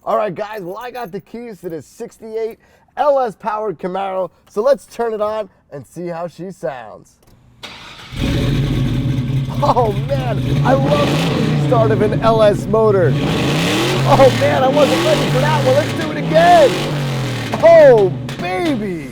All right, guys, well, I got the keys to this 68 LS powered Camaro, so let's turn it on and see how she sounds. Oh man, I love the easy start of an LS motor. Oh man, I wasn't ready for that one. Let's do it again. Oh baby.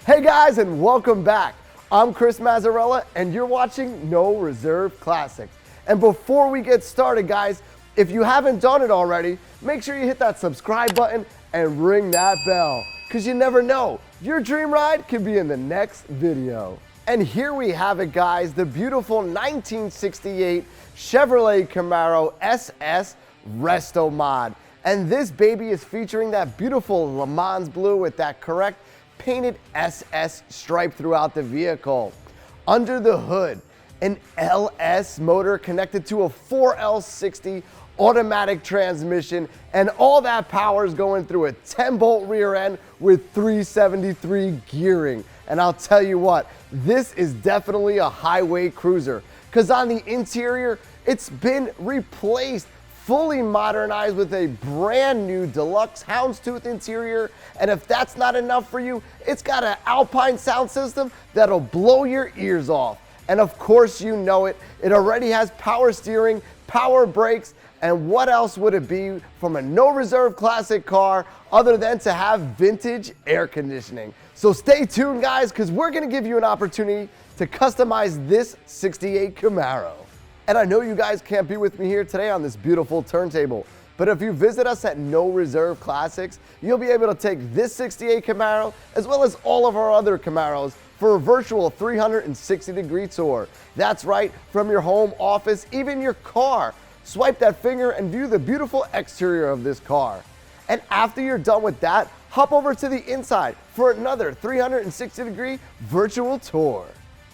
Hey guys, and welcome back. I'm Chris Mazzarella, and you're watching No Reserve Classics. And before we get started, guys, if you haven't done it already, make sure you hit that subscribe button and ring that bell, because you never know, your dream ride could be in the next video. And here we have it, guys, the beautiful 1968 Chevrolet Camaro SS Restomod. And this baby is featuring that beautiful Le Mans blue with that correct painted SS stripe throughout the vehicle. Under the hood, an LS motor connected to a 4L60 automatic transmission, and all that power is going through a 10-bolt rear end with 373 gearing. And I'll tell you what, this is definitely a highway cruiser, because on the interior, it's been replaced, fully modernized with a brand new deluxe houndstooth interior. And if that's not enough for you, it's got an Alpine sound system that'll blow your ears off. And of course, you know it, it already has power steering, power brakes, and what else would it be from a No Reserve Classic car other than to have vintage air conditioning? So stay tuned, guys, because we're gonna give you an opportunity to customize this 68 Camaro. And I know you guys can't be with me here today on this beautiful turntable, but if you visit us at No Reserve Classics, you'll be able to take this 68 Camaro as well as all of our other Camaros for a virtual 360-degree tour. That's right, from your home, office, even your car. Swipe that finger and view the beautiful exterior of this car. And after you're done with that, hop over to the inside for another 360-degree virtual tour.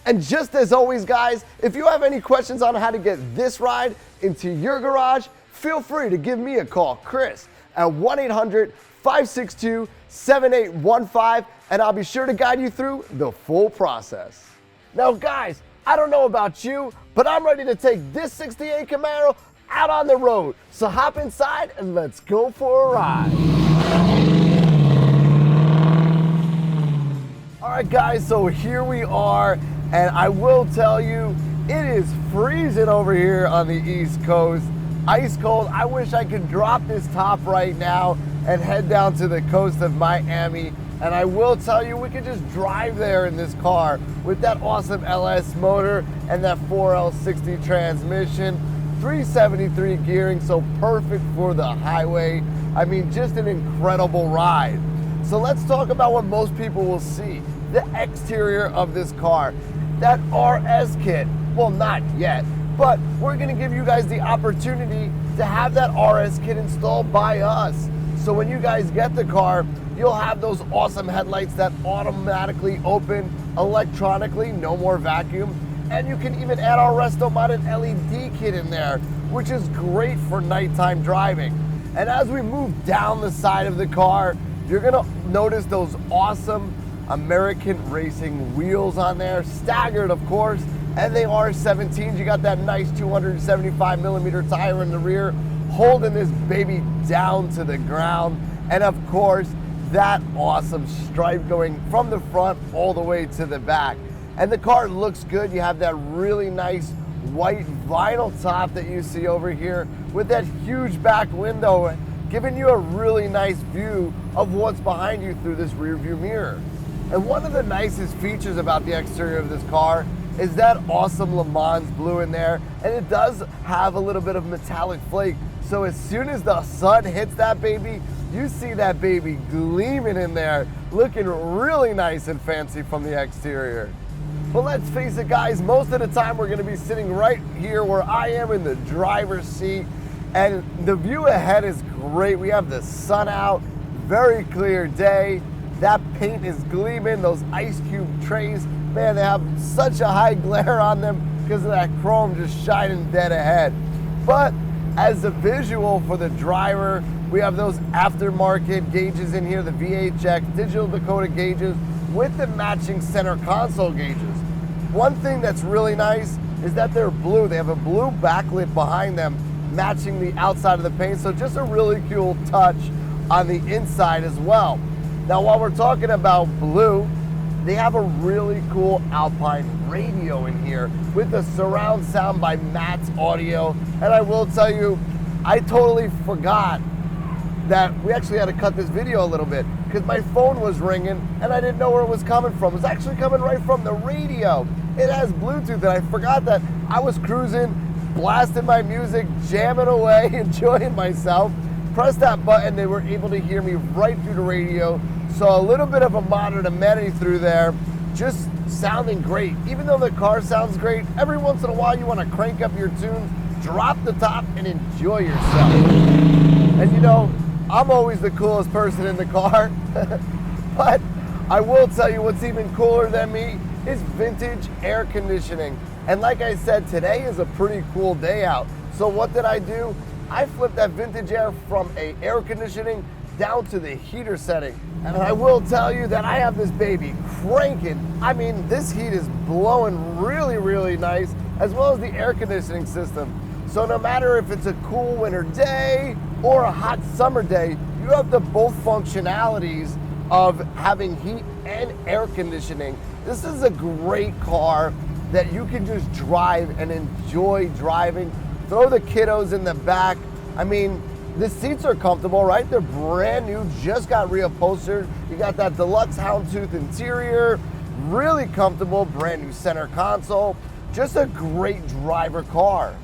And just as always, guys, if you have any questions on how to get this ride into your garage, feel free to give me a call, Chris, at 1-800-562-7815, and I'll be sure to guide you through the full process. Now, guys, I don't know about you, but I'm ready to take this 68 Camaro out on the road. So hop inside and let's go for a ride. All right, guys, so here we are. And I will tell you, it is freezing over here on the East Coast. Ice cold. I wish I could drop this top right now and head down to the coast of Miami. And I will tell you, we could just drive there in this car with that awesome LS motor and that 4L60 transmission, 373 gearing, so perfect for the highway. I mean, just an incredible ride. So let's talk about what most people will see, the exterior of this car. That RS kit, well, not yet, but we're gonna give you guys the opportunity to have that RS kit installed by us. So when you guys get the car, you'll have those awesome headlights that automatically open electronically, no more vacuum. And you can even add our Restomod and LED kit in there, which is great for nighttime driving. And as we move down the side of the car, you're gonna notice those awesome American racing wheels on there, staggered of course, and they are 17s. You got that nice 275 millimeter tire in the rear, holding this baby down to the ground. And of course, that awesome stripe going from the front all the way to the back. And the car looks good. You have that really nice white vinyl top that you see over here with that huge back window, giving you a really nice view of what's behind you through this rear view mirror. And one of the nicest features about the exterior of this car is that awesome Le Mans blue in there, and it does have a little bit of metallic flake. So as soon as the sun hits that baby, you see that baby gleaming in there, looking really nice and fancy from the exterior. But let's face it, guys, most of the time we're gonna be sitting right here where I am in the driver's seat, and the view ahead is great. We have the sun out, very clear day. That paint is gleaming, those ice cube trays, man, they have such a high glare on them because of that chrome just shining dead ahead. But as a visual for the driver, we have those aftermarket gauges in here, the VHX digital Dakota gauges with the matching center console gauges. One thing that's really nice is that they're blue. They have a blue backlit behind them matching the outside of the paint, so just a really cool touch on the inside as well. Now, while we're talking about blue, they have a really cool Alpine radio in here with the surround sound by Matt's Audio. And I will tell you, I totally forgot that we actually had to cut this video a little bit because my phone was ringing and I didn't know where it was coming from. It was actually coming right from the radio. It has Bluetooth, and I forgot that. I was cruising, blasting my music, jamming away, enjoying myself. Pressed that button, they were able to hear me right through the radio. So a little bit of a modern amenity through there, just sounding great. Even though the car sounds great, every once in a while you want to crank up your tunes, drop the top, and enjoy yourself. And you know, I'm always the coolest person in the car, but I will tell you what's even cooler than me is vintage air conditioning. And like I said, today is a pretty cool day out. So what did I do? I flipped that vintage air from air conditioning down to the heater setting. And I will tell you that I have this baby cranking. I mean, this heat is blowing really, really nice, as well as the air conditioning system. So no matter if it's a cool winter day or a hot summer day, you have the both functionalities of having heat and air conditioning. This is a great car that you can just drive and enjoy driving. Throw the kiddos in the back. I mean, the seats are comfortable, right? They're brand new, just got reupholstered. You got that deluxe houndstooth interior, really comfortable, brand new center console. Just a great driver car.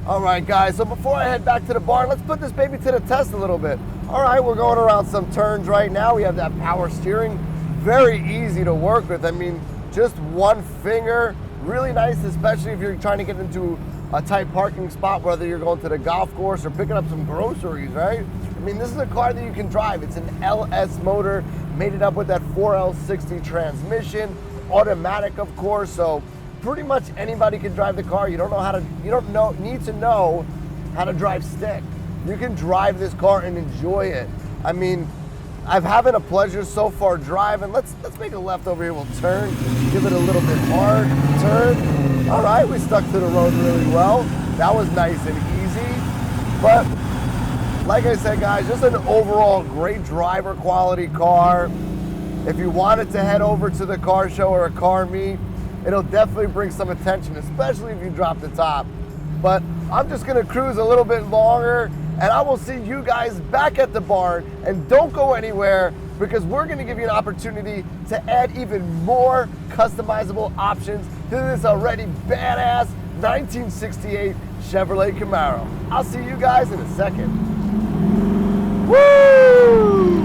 All right, guys, so before I head back to the barn, let's put this baby to the test a little bit. All right, we're going around some turns right now. We have that power steering, very easy to work with. I mean, just one finger, really nice, especially if you're trying to get into a tight parking spot, whether you're going to the golf course or picking up some groceries, right? I mean, this is a car that you can drive. It's an LS motor, made it up with that 4L60 transmission, automatic, of course, so pretty much anybody can drive the car. You don't need to know how to drive stick. You can drive this car and enjoy it. I mean, I'm having a pleasure so far driving. Let's make a left over here. We'll turn, give it a little bit hard, turn. All right, we stuck to the road really well. That was nice and easy. But like I said, guys, just an overall great driver quality car. If you wanted to head over to the car show or a car meet, it'll definitely bring some attention, especially if you drop the top. But I'm just gonna cruise a little bit longer, and I will see you guys back at the barn. And don't go anywhere, because we're gonna give you an opportunity to add even more customizable options to this already badass 1968 Chevrolet Camaro. I'll see you guys in a second. Woo!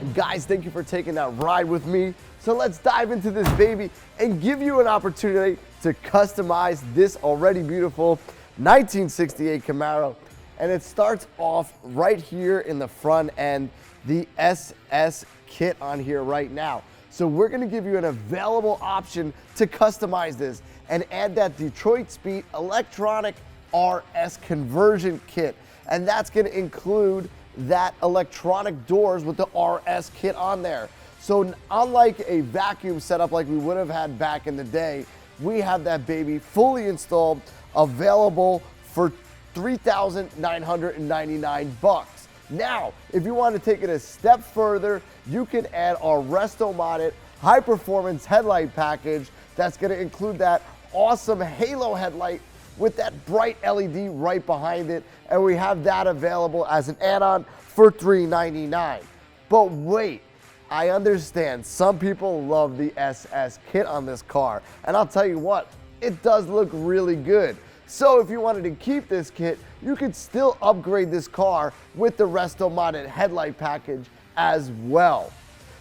And guys, thank you for taking that ride with me. So let's dive into this baby and give you an opportunity to customize this already beautiful 1968 Camaro. And it starts off right here in the front end, the SS kit on here right now. So we're gonna give you an available option to customize this and add that Detroit Speed electronic RS conversion kit. And that's gonna include that electronic doors with the RS kit on there. So unlike a vacuum setup like we would have had back in the day, we have that baby fully installed, available for $3,999. Now, if you want to take it a step further, you can add our Restomod high performance headlight package. That's going to include that awesome halo headlight with that bright LED right behind it. And we have that available as an add-on for $399. But wait, I understand some people love the SS kit on this car. And I'll tell you what, it does look really good. So if you wanted to keep this kit, you could still upgrade this car with the Restomod headlight package as well.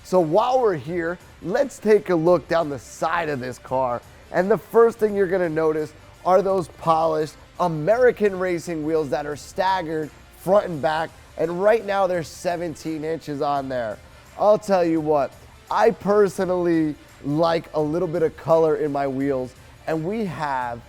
So while we're here, let's take a look down the side of this car. And the first thing you're gonna notice are those polished American racing wheels that are staggered front and back and right now there's 17 inches on there. I'll tell you what, I personally like a little bit of color in my wheels, and we have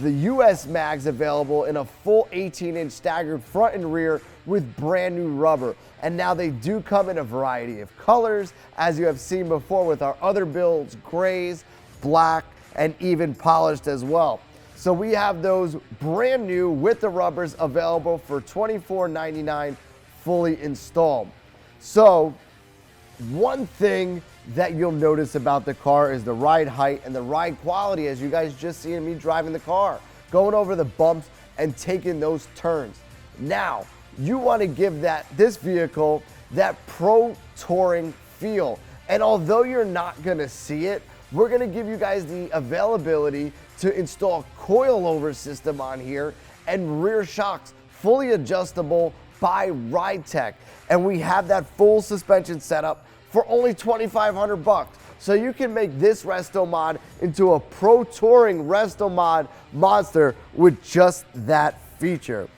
the US mags available in a full 18-inch staggered front and rear with brand new rubber. And now they do come in a variety of colors, as you have seen before with our other builds, grays, black, and even polished as well. So we have those brand new with the rubbers available for $24.99 fully installed. So one thing that you'll notice about the car is the ride height and the ride quality, as you guys just seen me driving the car, going over the bumps and taking those turns. Now, you want to give this vehicle that pro touring feel. And although you're not going to see it, we're going to give you guys the availability to install coilover system on here and rear shocks fully adjustable by Ride Tech. And we have that full suspension setup for only $2,500. So you can make this Restomod into a pro touring Restomod monster with just that feature.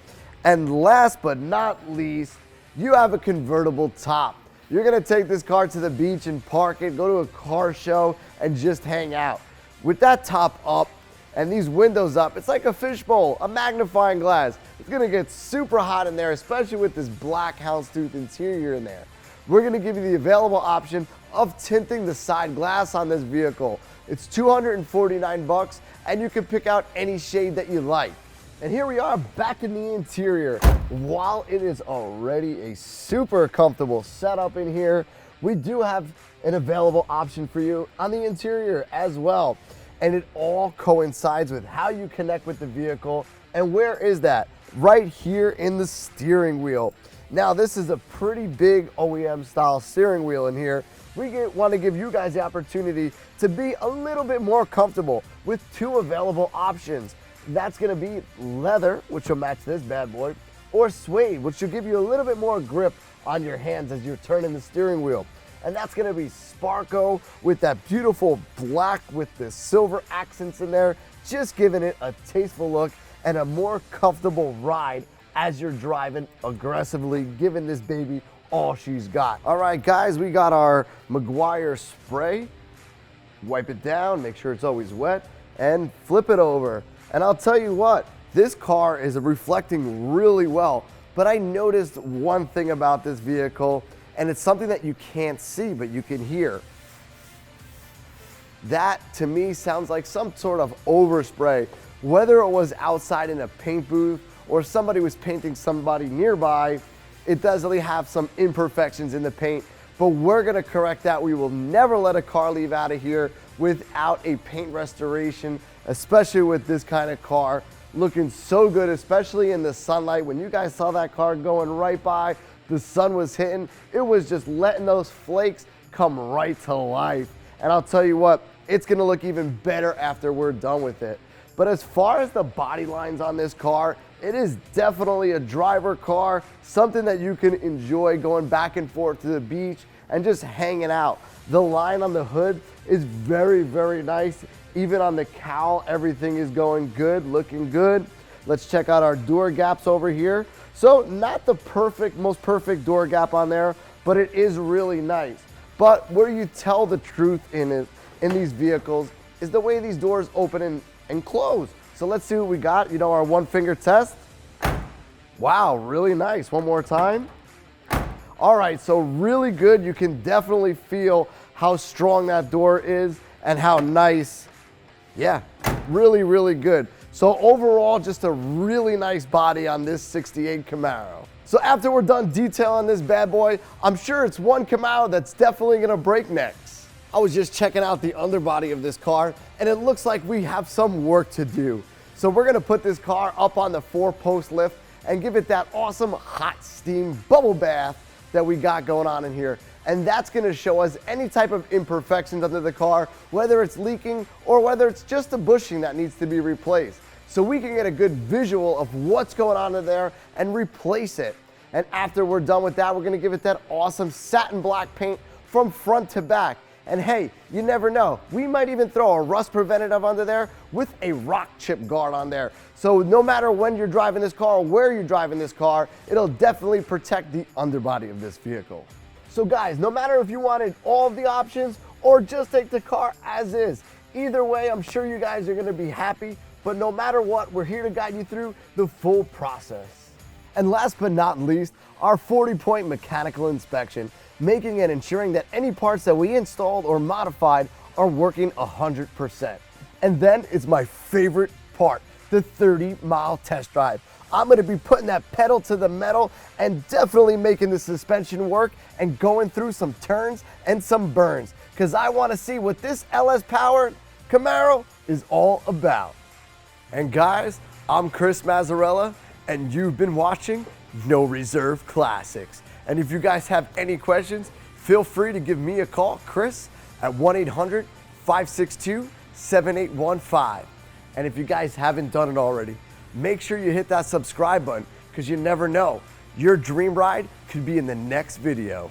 And last but not least, you have a convertible top. You're gonna take this car to the beach and park it, go to a car show and just hang out. With that top up and these windows up, it's like a fishbowl, a magnifying glass. It's gonna get super hot in there, especially with this black houndstooth interior in there. We're gonna give you the available option of tinting the side glass on this vehicle. It's $249 and you can pick out any shade that you like. And here we are back in the interior. While it is already a super comfortable setup in here, we do have an available option for you on the interior as well. And it all coincides with how you connect with the vehicle. And where is that? Right here in the steering wheel. Now, this is a pretty big OEM style steering wheel in here. We want to give you guys the opportunity to be a little bit more comfortable with two available options. That's going to be leather, which will match this bad boy, or suede, which will give you a little bit more grip on your hands as you're turning the steering wheel. And that's going to be Sparko with that beautiful black with the silver accents in there, just giving it a tasteful look and a more comfortable ride as you're driving aggressively, giving this baby all she's got. All right, guys, we got our Maguire spray. Wipe it down, make sure it's always wet, and flip it over. And I'll tell you what, this car is reflecting really well, but I noticed one thing about this vehicle, and it's something that you can't see, but you can hear. That, to me, sounds like some sort of overspray, whether it was outside in a paint booth or somebody was painting somebody nearby. It does really have some imperfections in the paint, but we're gonna correct that. We will never let a car leave out of here without a paint restoration, especially with this kind of car looking so good, especially in the sunlight. When you guys saw that car going right by, the sun was hitting, it was just letting those flakes come right to life. And I'll tell you what, it's gonna look even better after we're done with it. But as far as the body lines on this car, it is definitely a driver car, something that you can enjoy going back and forth to the beach and just hanging out. The line on the hood is very, very nice. Even on the cowl, everything is going good, looking good. Let's check out our door gaps over here. So not the most perfect door gap on there, but it is really nice. But where you tell the truth in these vehicles is the way these doors open and close. So let's see what we got. You know, our one finger test. Wow, really nice. One more time. All right, so really good. You can definitely feel how strong that door is and how nice. Yeah, really, really good. So overall, just a really nice body on this 68 Camaro. So after we're done detailing this bad boy, I'm sure it's one Camaro that's definitely gonna break necks. I was just checking out the underbody of this car, and it looks like we have some work to do. So we're gonna put this car up on the 4-post lift and give it that awesome hot steam bubble bath that we got going on in here. And that's gonna show us any type of imperfections under the car, whether it's leaking or whether it's just a bushing that needs to be replaced. So we can get a good visual of what's going on in there and replace it. And after we're done with that, we're gonna give it that awesome satin black paint from front to back. And hey, you never know, we might even throw a rust preventative under there with a rock chip guard on there. So no matter when you're driving this car or where you're driving this car, it'll definitely protect the underbody of this vehicle. So guys, no matter if you wanted all of the options or just take the car as is, either way, I'm sure you guys are gonna be happy, but no matter what, we're here to guide you through the full process. And last but not least, our 40-point mechanical inspection, making and ensuring that any parts that we installed or modified are working 100%. And then it's my favorite part, the 30-mile test drive. I'm gonna be putting that pedal to the metal and definitely making the suspension work and going through some turns and some burns, because I wanna see what this LS-powered Camaro is all about. And guys, I'm Chris Mazzarella, and you've been watching No Reserve Classics. And if you guys have any questions, feel free to give me a call, Chris, at 1-800-562-7815. And if you guys haven't done it already, make sure you hit that subscribe button, because you never know, your dream ride could be in the next video.